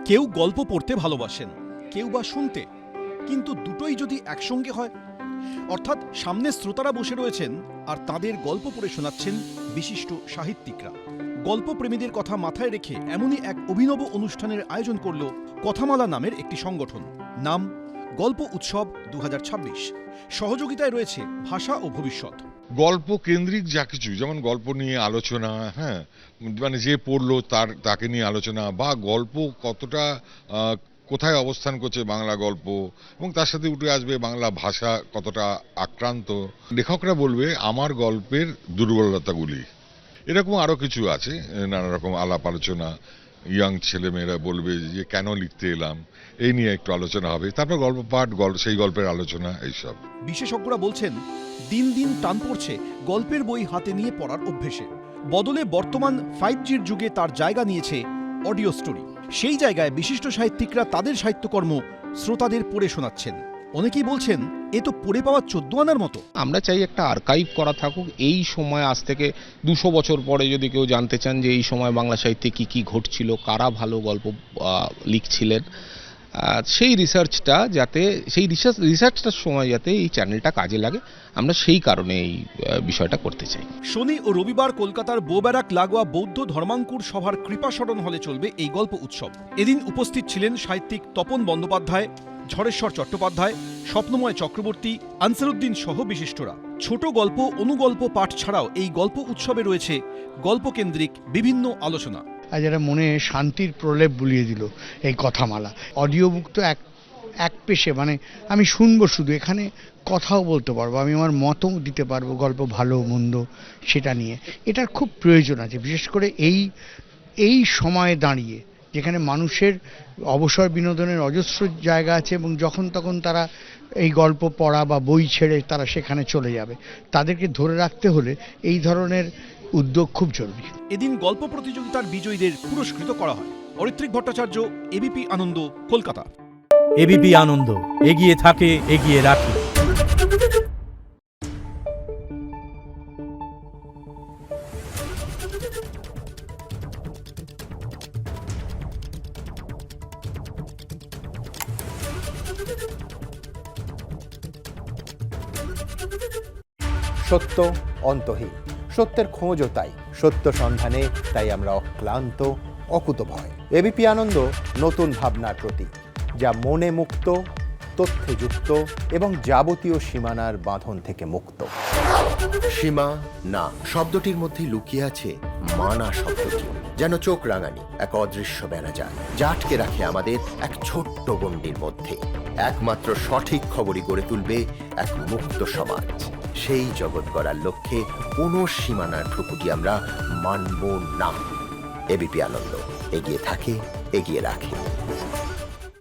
কেউ গল্প পড়তে ভালোবাসেন, কেউ বা শুনতে, কিন্তু দুটোই যদি একসঙ্গে হয়, অর্থাৎ সামনে শ্রোতারা বসে রয়েছেন আর তাদের গল্প পড়ে শোনাচ্ছেন বিশিষ্ট সাহিত্যিকরা। গল্পপ্রেমীদের কথা মাথায় রেখে এমনই এক অভিনব অনুষ্ঠানের আয়োজন করল কথামালা নামের একটি সংগঠন। নাম গল্প উৎসব 2026। সহযোগিতায় রয়েছে ভাষা ও ভবিষ্যৎ। গল্প কেন্দ্রিক যা কিছু, যেমন গল্প নিয়ে আলোচনা, হ্যাঁ, মানে যে পড়লো তাকে নিয়ে আলোচনা, বা গল্প কতটা কোথায় অবস্থান করছে বাংলা গল্প, এবং তার সাথে উঠে আসবে বাংলা ভাষা কতটা আক্রান্ত। লেখকরা বলবে আমার গল্পের দুর্বলতাগুলি, এরকম আরো কিছু আছে, নানা রকম আলাপ আলোচনা। ইয়াং ছেলেমেয়েরা বলবে যে কেন লিখতে এলাম, এই নিয়ে একটু আলোচনা হবে। তারপর গল্প পাঠ, সেই গল্পের আলোচনা, এইসব। বিশেষজ্ঞরা বলছেন দিন দিন টান পড়ছে গল্পের বই হাতে নিয়ে পড়ার অভ্যেসে। বদলে বর্তমান 5G'র যুগে তার জায়গা নিয়েছে অডিও স্টোরি। সেই জায়গায় বিশিষ্ট সাহিত্যিকরা তাদের সাহিত্যকর্ম শ্রোতাদের পড়ে শোনাচ্ছেন। অনেকেই বলছেন এ তো পড়ে পাওয়া 14 আনার মতো। আমরা চাই একটা আর্কাইভ করা থাকুক। এই সময় আজ থেকে 200 বছর পরে যদি কেউ জানতে চান যে এই সময় বাংলা সাহিত্যে কি কি ঘটছিল, কারা ভালো গল্প লিখছিলেন, সেই রিসার্চটা যাতে, সেই রিসার্চটার সময় যাতে এই চ্যানেলটা কাজে লাগে, আমরা সেই কারণে এই বিষয়টা করতে চাই। শনি ও রবিবার কলকাতার বোব্যারাক লাগোয়া বৌদ্ধ ধর্মাঙ্কুর সভার কৃপাসরণ হলে চলবে এই গল্প উৎসব। এদিন উপস্থিত ছিলেন সাহিত্যিক তপন বন্দ্যোপাধ্যায়, ঝড়েশ্বর চট্টোপাধ্যায়, স্বপ্নময় চক্রবর্তী, আনসারুদ্দিন সহ বিশিষ্টরা। ছোট গল্প, অনুগল্প পাঠ ছাড়াও এই গল্প উৎসবে রয়েছে গল্পকেন্দ্রিক বিভিন্ন আলোচনা। যারা মনে শান্তির প্রলেপ বুলিয়ে দিল এই কথামালা। অডিও বুক তো এক পেশে, মানে আমি শুনবো শুধু, এখানে কথাও বলতে পারবো, আমি আমার মতও দিতে পারবো গল্প ভালো মন্দ সেটা নিয়ে। এটার খুব প্রয়োজন আছে, বিশেষ করে এই সময়ে দাঁড়িয়ে যেখানে মানুষের অবসর বিনোদনের অজস্র জায়গা আছে, এবং যখন তখন তারা এই গল্প পড়া বা বই ছেড়ে তারা সেখানে চলে যাবে। তাদেরকে ধরে রাখতে হলে এই ধরনের উদ্যোগ খুব জরুরি। এদিন গল্প প্রতিযোগিতার বিজয়ীদের পুরস্কৃত করা হয়। অরিত্রিক ভট্টাচার্য, এবিপি আনন্দ, কলকাতা। এবিপি আনন্দ, এগিয়ে থাকে, এগিয়ে রাখে। সত্য অন্তহীন, সত্যের খোঁজও তাই, সত্য সন্ধানে তাই আমরা অক্লান্ত, অকুতভয়। এবিপি আনন্দ নতুন ভাবনার প্রতীক, যা মনে মুক্ত, তথ্যে যুক্ত এবং যাবতীয় সীমানার বাঁধন থেকে মুক্ত। সীমা না শব্দটির মধ্যে লুকিয়ে আছে মানা শব্দটি, যেন চোখ রাঙানি এক অদৃশ্য বেড়াজাল, যা আটকে রাখে আমাদের এক ছোট্ট গণ্ডির মধ্যে। একমাত্র সঠিক খবরই গড়ে তুলবে এক মুক্ত সমাজ। সেই জগৎ গড়ার লক্ষ্যে কোনো সীমানার ঠুকুটি আমরা মানব না। এবিপি আনন্দ, এগিয়ে থাকে, এগিয়ে রাখে।